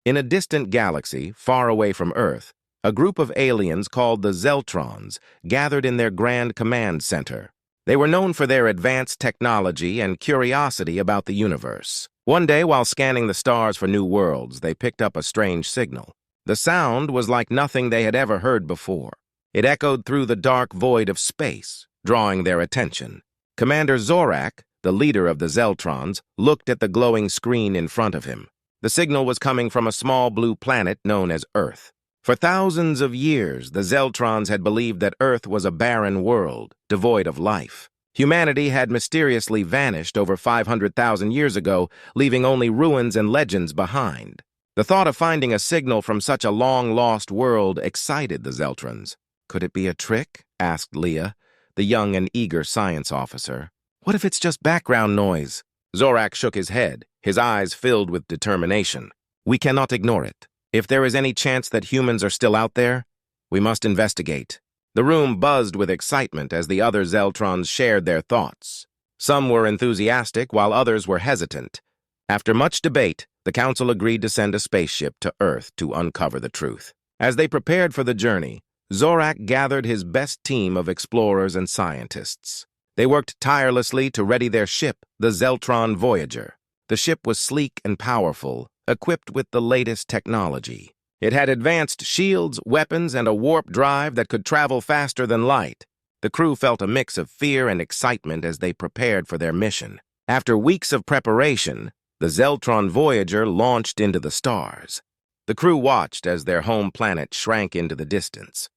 In a distant galaxy, far away from Earth, a group of aliens called the Zeltrons gathered in their Grand Command Center. They were known for their advanced technology and curiosity about the universe. One day, while scanning the stars for new worlds, they picked up a strange signal. The sound was like nothing they had ever heard before. It echoed through the dark void of space, drawing their attention. Commander Zorak, the leader of the Zeltrons, looked at the glowing screen in front of him. The signal was coming from a small blue planet known as Earth. For thousands of years, the Zeltrons had believed that Earth was a barren world, devoid of life. Humanity had mysteriously vanished over 500,000 years ago, leaving only ruins and legends behind. The thought of finding a signal from such a long-lost world excited the Zeltrons. "Could it be a trick?" asked Leah, the young and eager science officer. "What if it's just background noise?" Zorak shook his head, his eyes filled with determination. "We cannot ignore it. If there is any chance that humans are still out there, we must investigate." The room buzzed with excitement as the other Zeltrons shared their thoughts. Some were enthusiastic, while others were hesitant. After much debate, the Council agreed to send a spaceship to Earth to uncover the truth. As they prepared for the journey, Zorak gathered his best team of explorers and scientists. They worked tirelessly to ready their ship, the Zeltron Voyager. The ship was sleek and powerful, equipped with the latest technology. It had advanced shields, weapons, and a warp drive that could travel faster than light. The crew felt a mix of fear and excitement as they prepared for their mission. After weeks of preparation, the Zeltron Voyager launched into the stars. The crew watched as their home planet shrank into the distance.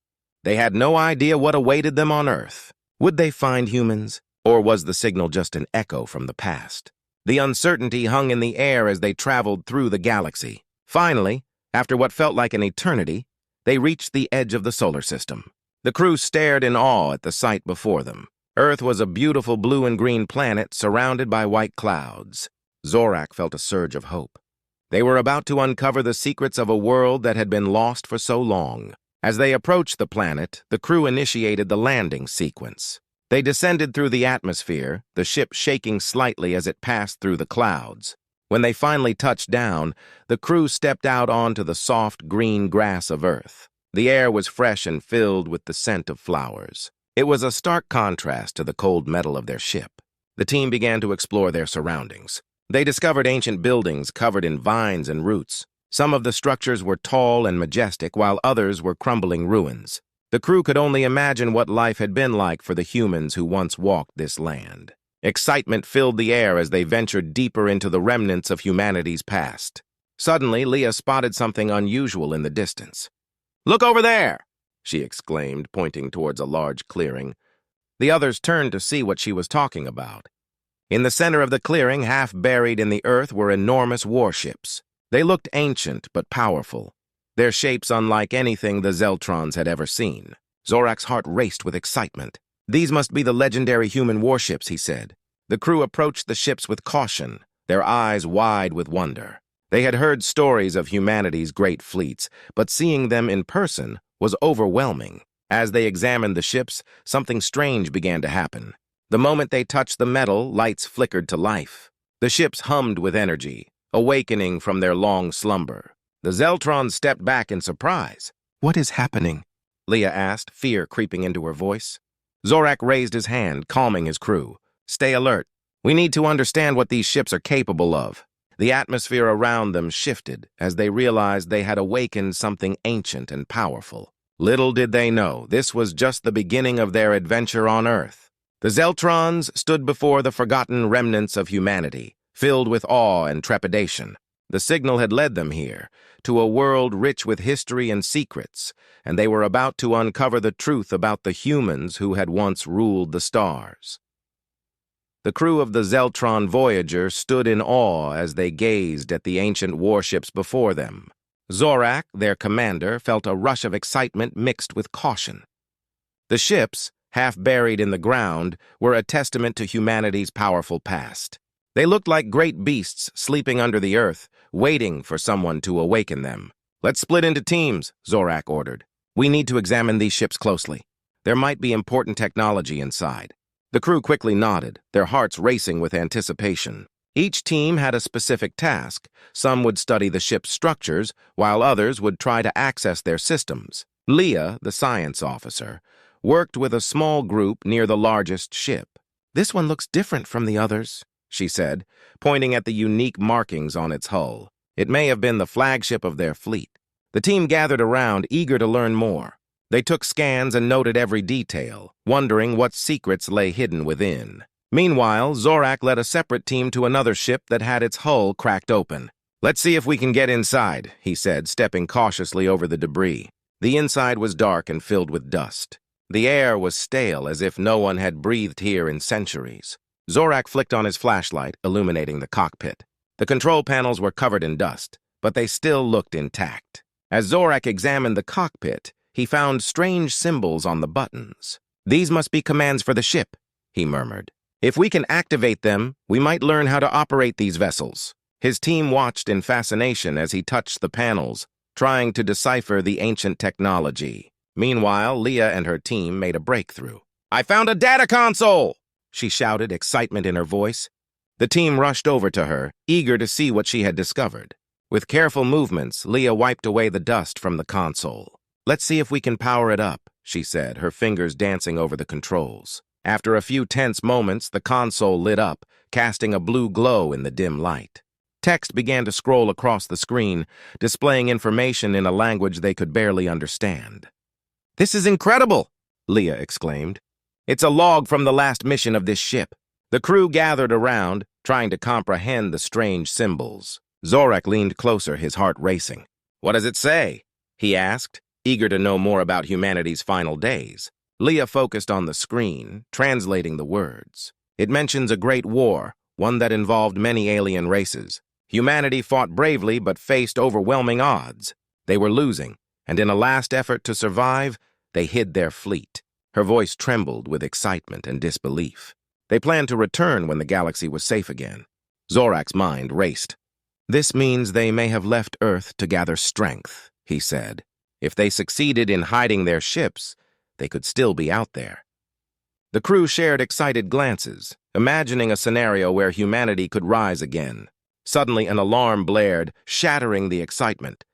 They had no idea what awaited them on Earth. Would they find humans, or was the signal just an echo from the past? The uncertainty hung in the air as they traveled through the galaxy. Finally, after what felt like an eternity, they reached the edge of the solar system. The crew stared in awe at the sight before them. Earth was a beautiful blue and green planet surrounded by white clouds. Zorak felt a surge of hope. They were about to uncover the secrets of a world that had been lost for so long. As they approached the planet, the crew initiated the landing sequence. They descended through the atmosphere, the ship shaking slightly as it passed through the clouds. When they finally touched down, the crew stepped out onto the soft green grass of Earth. The air was fresh and filled with the scent of flowers. It was a stark contrast to the cold metal of their ship. The team began to explore their surroundings. They discovered ancient buildings covered in vines and roots. Some of the structures were tall and majestic, while others were crumbling ruins. The crew could only imagine what life had been like for the humans who once walked this land. Excitement filled the air as they ventured deeper into the remnants of humanity's past. Suddenly, Leah spotted something unusual in the distance. "Look over there!" she exclaimed, pointing towards a large clearing. The others turned to see what she was talking about. In the center of the clearing, half buried in the earth, were enormous warships. They looked ancient but powerful, their shapes unlike anything the Zeltrons had ever seen. Zorak's heart raced with excitement. "These must be the legendary human warships," he said. The crew approached the ships with caution, their eyes wide with wonder. They had heard stories of humanity's great fleets, but seeing them in person was overwhelming. As they examined the ships, something strange began to happen. The moment they touched the metal, lights flickered to life. The ships hummed with energy, awakening from their long slumber. The Zeltrons stepped back in surprise. "What is happening?" Leah asked, fear creeping into her voice. Zorak raised his hand, calming his crew. "Stay alert. We need to understand what these ships are capable of." The atmosphere around them shifted as they realized they had awakened something ancient and powerful. Little did they know, this was just the beginning of their adventure on Earth. The Zeltrons stood before the forgotten remnants of humanity, filled with awe and trepidation. The signal had led them here, to a world rich with history and secrets, and they were about to uncover the truth about the humans who had once ruled the stars. The crew of the Zeltron Voyager stood in awe as they gazed at the ancient warships before them. Zorak, their commander, felt a rush of excitement mixed with caution. The ships, half buried in the ground, were a testament to humanity's powerful past. They looked like great beasts sleeping under the earth, waiting for someone to awaken them. "Let's split into teams," Zorak ordered. "We need to examine these ships closely. There might be important technology inside." The crew quickly nodded, their hearts racing with anticipation. Each team had a specific task. Some would study the ship's structures, while others would try to access their systems. Leah, the science officer, worked with a small group near the largest ship. "This one looks different from the others," she said, pointing at the unique markings on its hull. It may have been the flagship of their fleet. The team gathered around, eager to learn more. They took scans and noted every detail, wondering what secrets lay hidden within. Meanwhile, Zorak led a separate team to another ship that had its hull cracked open. "Let's see if we can get inside," he said, stepping cautiously over the debris. The inside was dark and filled with dust. The air was stale, as if no one had breathed here in centuries. Zorak flicked on his flashlight, illuminating the cockpit. The control panels were covered in dust, but they still looked intact. As Zorak examined the cockpit, he found strange symbols on the buttons. "These must be commands for the ship," he murmured. "If we can activate them, we might learn how to operate these vessels." His team watched in fascination as he touched the panels, trying to decipher the ancient technology. Meanwhile, Leah and her team made a breakthrough. "I found a data console!" she shouted, excitement in her voice. The team rushed over to her, eager to see what she had discovered. With careful movements, Leah wiped away the dust from the console. "Let's see if we can power it up," she said, her fingers dancing over the controls. After a few tense moments, the console lit up, casting a blue glow in the dim light. Text began to scroll across the screen, displaying information in a language they could barely understand. "This is incredible!" Leah exclaimed. "It's a log from the last mission of this ship." The crew gathered around, trying to comprehend the strange symbols. Zorak leaned closer, his heart racing. "What does it say?" he asked, eager to know more about humanity's final days. Leah focused on the screen, translating the words. "It mentions a great war, one that involved many alien races. Humanity fought bravely but faced overwhelming odds. They were losing, and in a last effort to survive, they hid their fleet." Her voice trembled with excitement and disbelief. They planned to return when the galaxy was safe again. Zorak's mind raced. "This means they may have left Earth to gather strength," he said. "If they succeeded in hiding their ships, they could still be out there." The crew shared excited glances, imagining a scenario where humanity could rise again. Suddenly, an alarm blared, shattering the excitement.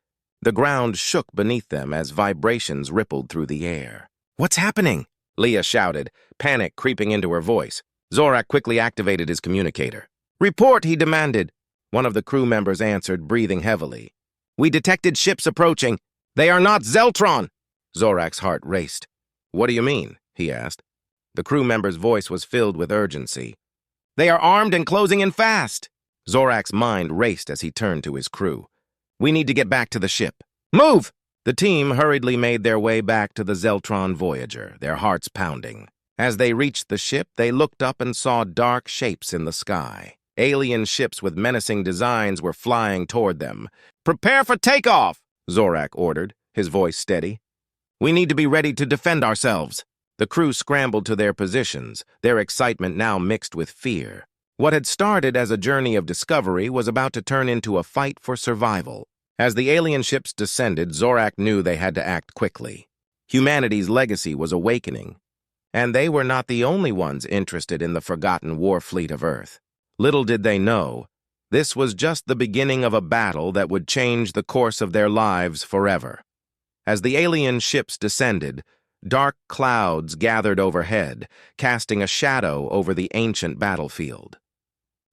The ground shook beneath them as vibrations rippled through the air. "What's happening?" Leah shouted, panic creeping into her voice. Zorak quickly activated his communicator. "Report," he demanded. One of the crew members answered, breathing heavily. "We detected ships approaching. They are not Zeltron!" Zorak's heart raced. "What do you mean?" he asked. The crew member's voice was filled with urgency. "They are armed and closing in fast!" Zorak's mind raced as he turned to his crew. "We need to get back to the ship. Move!" The team hurriedly made their way back to the Zeltron Voyager, their hearts pounding. As they reached the ship, they looked up and saw dark shapes in the sky. Alien ships with menacing designs were flying toward them. "Prepare for takeoff!" Zorak ordered, his voice steady. "We need to be ready to defend ourselves." The crew scrambled to their positions, their excitement now mixed with fear. What had started as a journey of discovery was about to turn into a fight for survival. As the alien ships descended, Zorak knew they had to act quickly. Humanity's legacy was awakening, and they were not the only ones interested in the forgotten war fleet of Earth. Little did they know, this was just the beginning of a battle that would change the course of their lives forever. As the alien ships descended, dark clouds gathered overhead, casting a shadow over the ancient battlefield.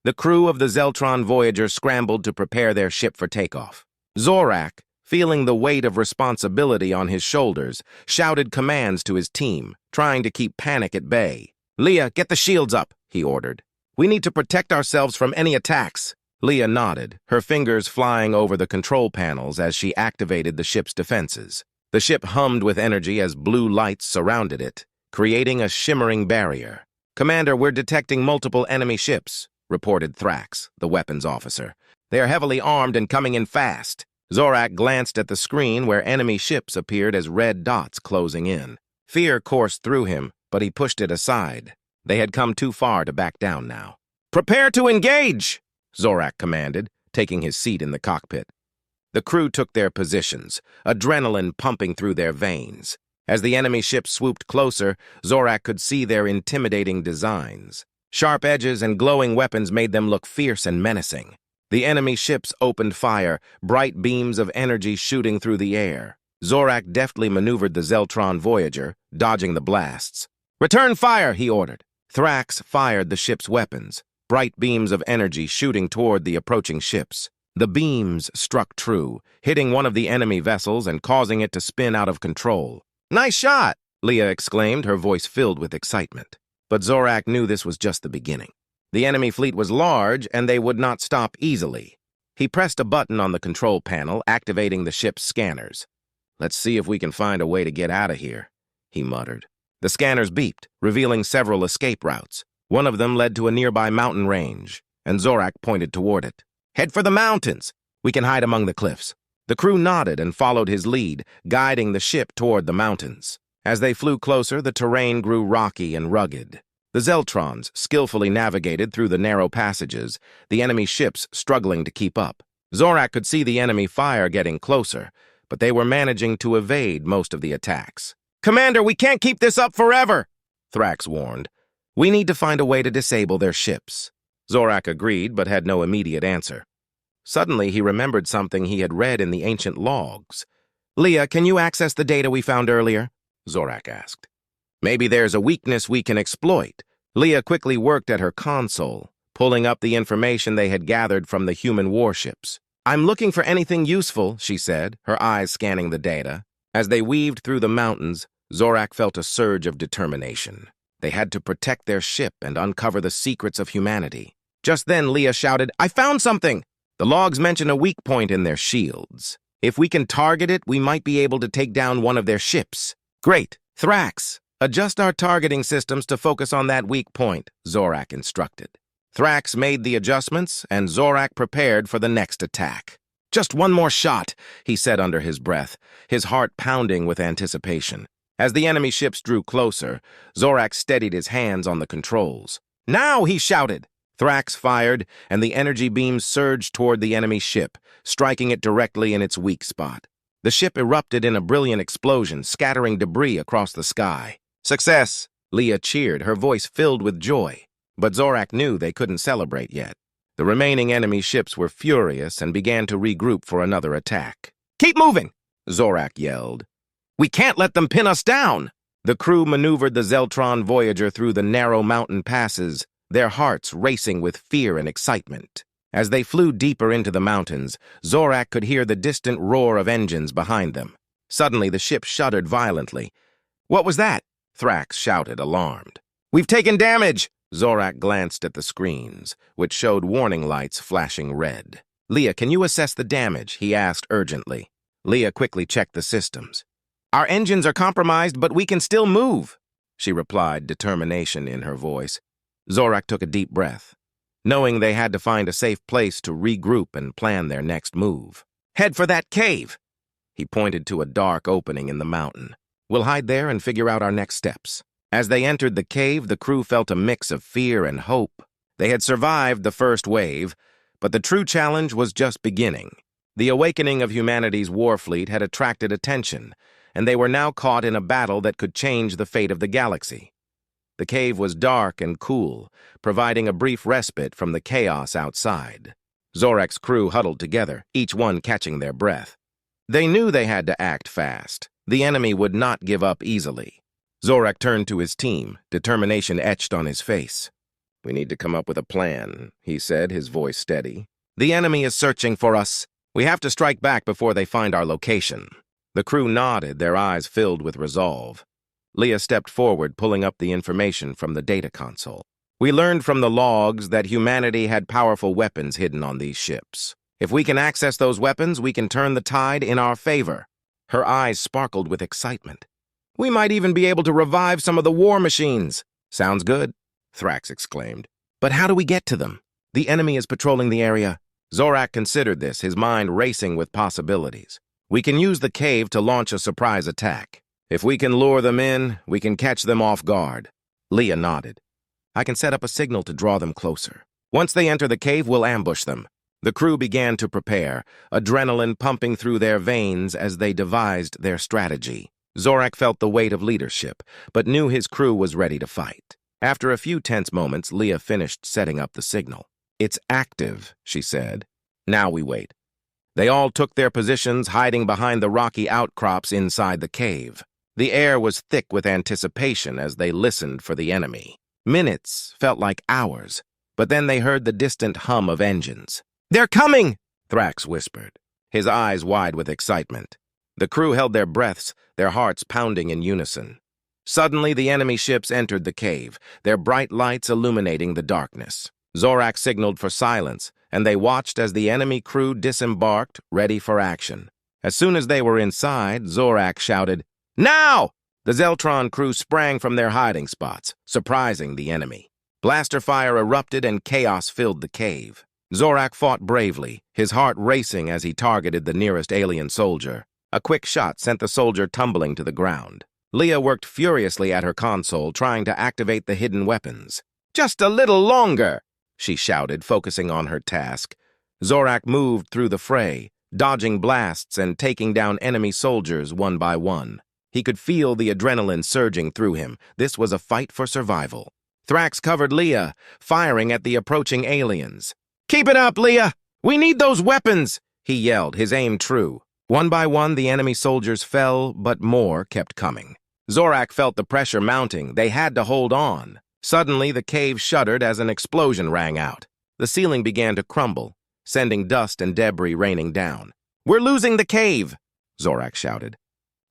The crew of the Zeltron Voyager scrambled to prepare their ship for takeoff. Zorak, feeling the weight of responsibility on his shoulders, shouted commands to his team, trying to keep panic at bay. "Leah, get the shields up," he ordered. "We need to protect ourselves from any attacks." Leah nodded, her fingers flying over the control panels as she activated the ship's defenses. The ship hummed with energy as blue lights surrounded it, creating a shimmering barrier. "Commander, we're detecting multiple enemy ships," reported Thrax, the weapons officer. "They are heavily armed and coming in fast." Zorak glanced at the screen where enemy ships appeared as red dots closing in. Fear coursed through him, but he pushed it aside. They had come too far to back down now. "Prepare to engage!" Zorak commanded, taking his seat in the cockpit. The crew took their positions, adrenaline pumping through their veins. As the enemy ships swooped closer, Zorak could see their intimidating designs. Sharp edges and glowing weapons made them look fierce and menacing. The enemy ships opened fire, bright beams of energy shooting through the air. Zorak deftly maneuvered the Zeltron Voyager, dodging the blasts. "Return fire," he ordered. Thrax fired the ship's weapons, bright beams of energy shooting toward the approaching ships. The beams struck true, hitting one of the enemy vessels and causing it to spin out of control. "Nice shot!" Leah exclaimed, her voice filled with excitement. But Zorak knew this was just the beginning. The enemy fleet was large, and they would not stop easily. He pressed a button on the control panel, activating the ship's scanners. "Let's see if we can find a way to get out of here," he muttered. The scanners beeped, revealing several escape routes. One of them led to a nearby mountain range, and Zorak pointed toward it. "Head for the mountains! We can hide among the cliffs." The crew nodded and followed his lead, guiding the ship toward the mountains. As they flew closer, the terrain grew rocky and rugged. The Zeltrons skillfully navigated through the narrow passages, the enemy ships struggling to keep up. Zorak could see the enemy fire getting closer, but they were managing to evade most of the attacks. "Commander, we can't keep this up forever," Thrax warned. "We need to find a way to disable their ships." Zorak agreed, but had no immediate answer. Suddenly, he remembered something he had read in the ancient logs. "Leah, can you access the data we found earlier?" Zorak asked. "Maybe there's a weakness we can exploit." Leah quickly worked at her console, pulling up the information they had gathered from the human warships. "I'm looking for anything useful," she said, her eyes scanning the data. As they weaved through the mountains, Zorak felt a surge of determination. They had to protect their ship and uncover the secrets of humanity. Just then, Leah shouted, "I found something!" The logs mention a weak point in their shields. "If we can target it, we might be able to take down one of their ships." "Great! Thrax, adjust our targeting systems to focus on that weak point," Zorak instructed. Thrax made the adjustments, and Zorak prepared for the next attack. "Just one more shot," he said under his breath, his heart pounding with anticipation. As the enemy ships drew closer, Zorak steadied his hands on the controls. "Now!" he shouted. Thrax fired, and the energy beams surged toward the enemy ship, striking it directly in its weak spot. The ship erupted in a brilliant explosion, scattering debris across the sky. "Success!" Leah cheered, her voice filled with joy. But Zorak knew they couldn't celebrate yet. The remaining enemy ships were furious and began to regroup for another attack. "Keep moving!" Zorak yelled. "We can't let them pin us down!" The crew maneuvered the Zeltron Voyager through the narrow mountain passes, their hearts racing with fear and excitement. As they flew deeper into the mountains, Zorak could hear the distant roar of engines behind them. Suddenly, the ship shuddered violently. "What was that?" Thrax shouted, alarmed. "We've taken damage!" Zorak glanced at the screens, which showed warning lights flashing red. "Leah, can you assess the damage?" he asked urgently. Leah quickly checked the systems. "Our engines are compromised, but we can still move," she replied, determination in her voice. Zorak took a deep breath, knowing they had to find a safe place to regroup and plan their next move. "Head for that cave!" He pointed to a dark opening in the mountain. "We'll hide there and figure out our next steps." As they entered the cave, the crew felt a mix of fear and hope. They had survived the first wave, but the true challenge was just beginning. The awakening of humanity's war fleet had attracted attention, and they were now caught in a battle that could change the fate of the galaxy. The cave was dark and cool, providing a brief respite from the chaos outside. Zorak's crew huddled together, each one catching their breath. They knew they had to act fast. The enemy would not give up easily. Zorak turned to his team, determination etched on his face. "We need to come up with a plan," he said, his voice steady. "The enemy is searching for us. We have to strike back before they find our location." The crew nodded, their eyes filled with resolve. Leah stepped forward, pulling up the information from the data console. "We learned from the logs that humanity had powerful weapons hidden on these ships. If we can access those weapons, we can turn the tide in our favor." Her eyes sparkled with excitement. "We might even be able to revive some of the war machines." "Sounds good," Thrax exclaimed. "But how do we get to them? The enemy is patrolling the area." Zorak considered this, his mind racing with possibilities. "We can use the cave to launch a surprise attack. If we can lure them in, we can catch them off guard." Leah nodded. "I can set up a signal to draw them closer. Once they enter the cave, we'll ambush them." The crew began to prepare, adrenaline pumping through their veins as they devised their strategy. Zorak felt the weight of leadership, but knew his crew was ready to fight. After a few tense moments, Leah finished setting up the signal. "It's active," she said. "Now we wait." They all took their positions, hiding behind the rocky outcrops inside the cave. The air was thick with anticipation as they listened for the enemy. Minutes felt like hours, but then they heard the distant hum of engines. "They're coming!" Thrax whispered, his eyes wide with excitement. The crew held their breaths, their hearts pounding in unison. Suddenly, the enemy ships entered the cave, their bright lights illuminating the darkness. Zorak signaled for silence, and they watched as the enemy crew disembarked, ready for action. As soon as they were inside, Zorak shouted, "Now!" The Zeltron crew sprang from their hiding spots, surprising the enemy. Blaster fire erupted and chaos filled the cave. Zorak fought bravely, his heart racing as he targeted the nearest alien soldier. A quick shot sent the soldier tumbling to the ground. Leah worked furiously at her console, trying to activate the hidden weapons. "Just a little longer!" she shouted, focusing on her task. Zorak moved through the fray, dodging blasts and taking down enemy soldiers one by one. He could feel the adrenaline surging through him. This was a fight for survival. Thrax covered Leah, firing at the approaching aliens. "Keep it up, Leah! We need those weapons!" he yelled, his aim true. One by one, the enemy soldiers fell, but more kept coming. Zorak felt the pressure mounting. They had to hold on. Suddenly, the cave shuddered as an explosion rang out. The ceiling began to crumble, sending dust and debris raining down. "We're losing the cave!" Zorak shouted.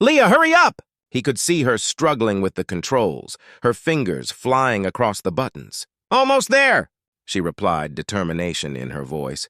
"Leah, hurry up!" He could see her struggling with the controls, her fingers flying across the buttons. "Almost there!" she replied, determination in her voice.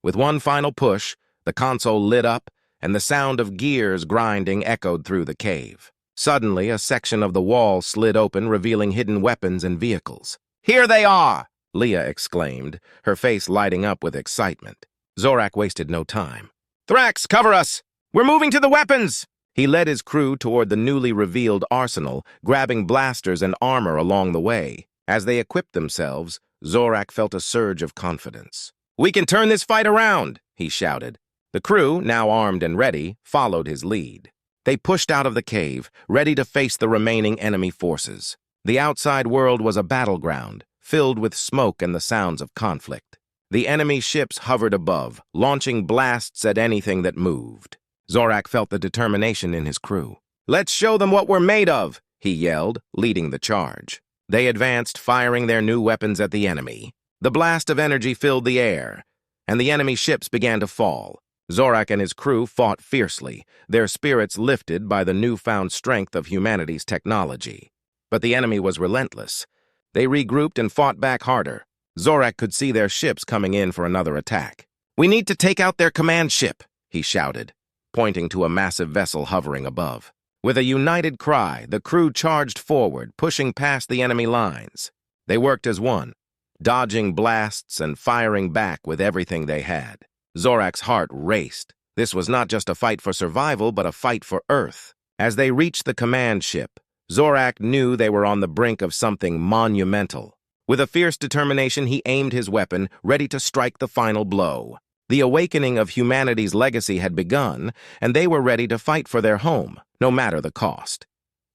With one final push, the console lit up, and the sound of gears grinding echoed through the cave. Suddenly, a section of the wall slid open, revealing hidden weapons and vehicles. "Here they are!" Leah exclaimed, her face lighting up with excitement. Zorak wasted no time. "Thrax, cover us! We're moving to the weapons!" He led his crew toward the newly revealed arsenal, grabbing blasters and armor along the way. As they equipped themselves, Zorak felt a surge of confidence. "We can turn this fight around!" he shouted. The crew, now armed and ready, followed his lead. They pushed out of the cave, ready to face the remaining enemy forces. The outside world was a battleground, filled with smoke and the sounds of conflict. The enemy ships hovered above, launching blasts at anything that moved. Zorak felt the determination in his crew. "Let's show them what we're made of!" he yelled, leading the charge. They advanced, firing their new weapons at the enemy. The blast of energy filled the air, and the enemy ships began to fall. Zorak and his crew fought fiercely, their spirits lifted by the newfound strength of humanity's technology. But the enemy was relentless. They regrouped and fought back harder. Zorak could see their ships coming in for another attack. "We need to take out their command ship," he shouted, pointing to a massive vessel hovering above. With a united cry, the crew charged forward, pushing past the enemy lines. They worked as one, dodging blasts and firing back with everything they had. Zorak's heart raced. This was not just a fight for survival, but a fight for Earth. As they reached the command ship, Zorak knew they were on the brink of something monumental. With a fierce determination, he aimed his weapon, ready to strike the final blow. The awakening of humanity's legacy had begun, and they were ready to fight for their home, no matter the cost.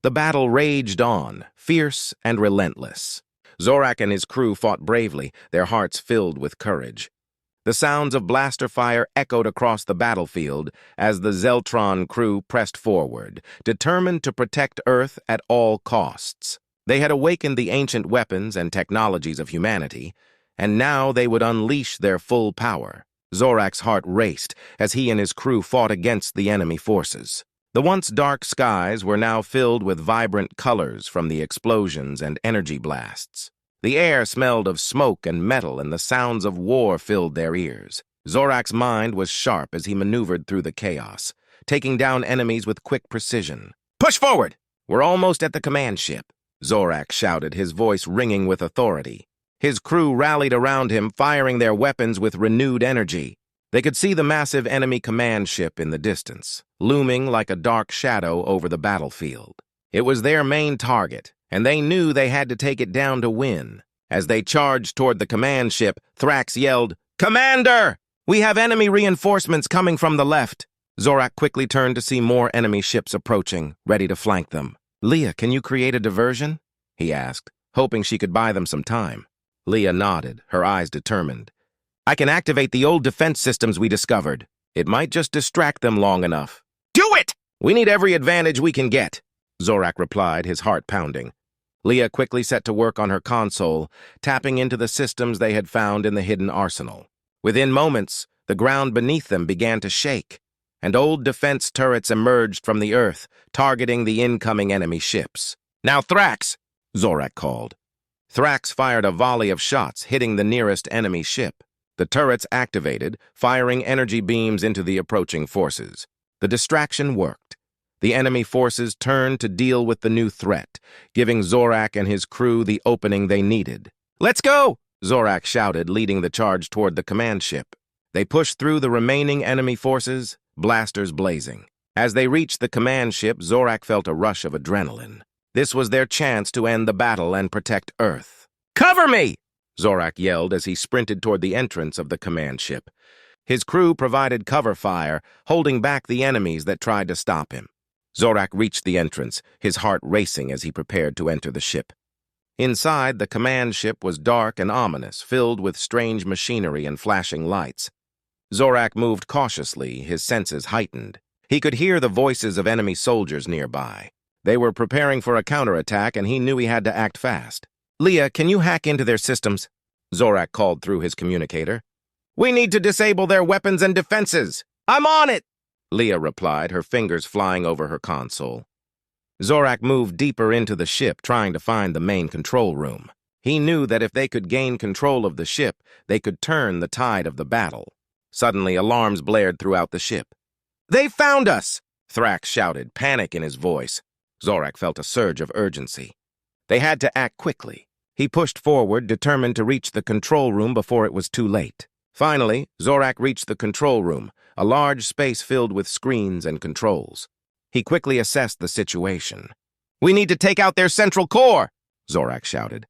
The battle raged on, fierce and relentless. Zorak and his crew fought bravely, their hearts filled with courage. The sounds of blaster fire echoed across the battlefield as the Zeltron crew pressed forward, determined to protect Earth at all costs. They had awakened the ancient weapons and technologies of humanity, and now they would unleash their full power. Zorak's heart raced as he and his crew fought against the enemy forces. The once dark skies were now filled with vibrant colors from the explosions and energy blasts. The air smelled of smoke and metal, and the sounds of war filled their ears. Zorak's mind was sharp as he maneuvered through the chaos, taking down enemies with quick precision. "Push forward! We're almost at the command ship," Zorak shouted, his voice ringing with authority. His crew rallied around him, firing their weapons with renewed energy. They could see the massive enemy command ship in the distance, looming like a dark shadow over the battlefield. It was their main target, and they knew they had to take it down to win. As they charged toward the command ship, Thrax yelled, "Commander! We have enemy reinforcements coming from the left." Zorak quickly turned to see more enemy ships approaching, ready to flank them. "Leah, can you create a diversion?" he asked. hoping she could buy them some time. Leah nodded, her eyes determined. I can activate the old defense systems we discovered. It might just distract them long enough. Do it! We need every advantage we can get, Zorak replied, his heart pounding. Leah quickly set to work on her console, tapping into the systems they had found in the hidden arsenal. Within moments, the ground beneath them began to shake, and old defense turrets emerged from the earth, targeting the incoming enemy ships. Now Thrax, Zorak called. Thrax fired a volley of shots, hitting the nearest enemy ship. The turrets activated, firing energy beams into the approaching forces. The distraction worked. The enemy forces turned to deal with the new threat, giving Zorak and his crew the opening they needed. Let's go! Zorak shouted, leading the charge toward the command ship. They pushed through the remaining enemy forces, blasters blazing. As they reached the command ship, Zorak felt a rush of adrenaline. This was their chance to end the battle and protect Earth. Cover me! Zorak yelled as he sprinted toward the entrance of the command ship. His crew provided cover fire, holding back the enemies that tried to stop him. Zorak reached the entrance, his heart racing as he prepared to enter the ship. Inside, the command ship was dark and ominous, filled with strange machinery and flashing lights. Zorak moved cautiously, his senses heightened. He could hear the voices of enemy soldiers nearby. They were preparing for a counterattack, and he knew he had to act fast. Leah, can you hack into their systems? Zorak called through his communicator. We need to disable their weapons and defenses. I'm on it! Leah replied, her fingers flying over her console. Zorak moved deeper into the ship, trying to find the main control room. He knew that if they could gain control of the ship, they could turn the tide of the battle. Suddenly, alarms blared throughout the ship. They found us! Thrax shouted, panic in his voice. Zorak felt a surge of urgency. They had to act quickly. He pushed forward, determined to reach the control room before it was too late. Finally, Zorak reached the control room, a large space filled with screens and controls. He quickly assessed the situation. We need to take out their central core, Zorak shouted.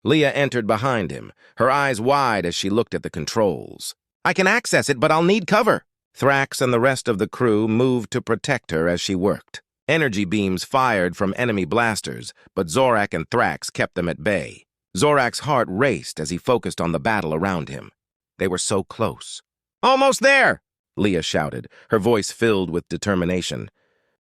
Leah entered behind him, her eyes wide as she looked at the controls. I can access it, but I'll need cover. Thrax and the rest of the crew moved to protect her as she worked. Energy beams fired from enemy blasters, but Zorak and Thrax kept them at bay. Zorak's heart raced as he focused on the battle around him. They were so close. Almost there! Leah shouted, her voice filled with determination.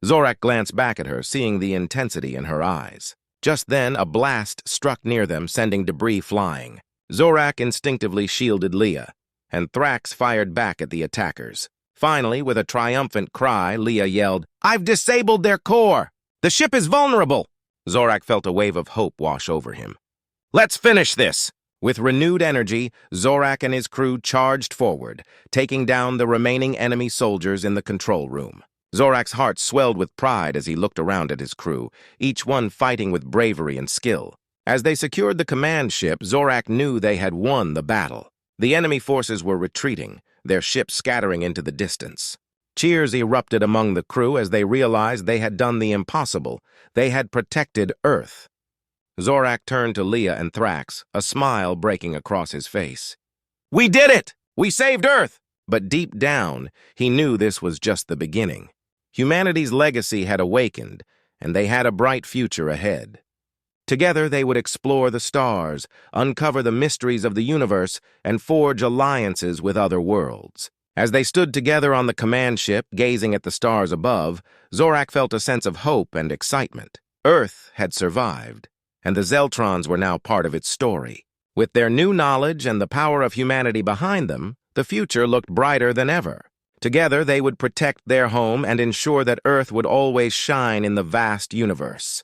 Zorak glanced back at her, seeing the intensity in her eyes. Just then, a blast struck near them, sending debris flying. Zorak instinctively shielded Leah, and Thrax fired back at the attackers. Finally, with a triumphant cry, Leah yelled, I've disabled their core! The ship is vulnerable! Zorak felt a wave of hope wash over him. Let's finish this! With renewed energy, Zorak and his crew charged forward, taking down the remaining enemy soldiers in the control room. Zorak's heart swelled with pride as he looked around at his crew, each one fighting with bravery and skill. As they secured the command ship, Zorak knew they had won the battle. The enemy forces were retreating, their ship scattering into the distance. Cheers erupted among the crew as they realized they had done the impossible. They had protected Earth. Zorak turned to Leah and Thrax, a smile breaking across his face. We did it! We saved Earth! But deep down, he knew this was just the beginning. Humanity's legacy had awakened, and they had a bright future ahead. Together, they would explore the stars, uncover the mysteries of the universe, and forge alliances with other worlds. As they stood together on the command ship, gazing at the stars above, Zorak felt a sense of hope and excitement. Earth had survived, and the Zeltrons were now part of its story. With their new knowledge and the power of humanity behind them, the future looked brighter than ever. Together, they would protect their home and ensure that Earth would always shine in the vast universe.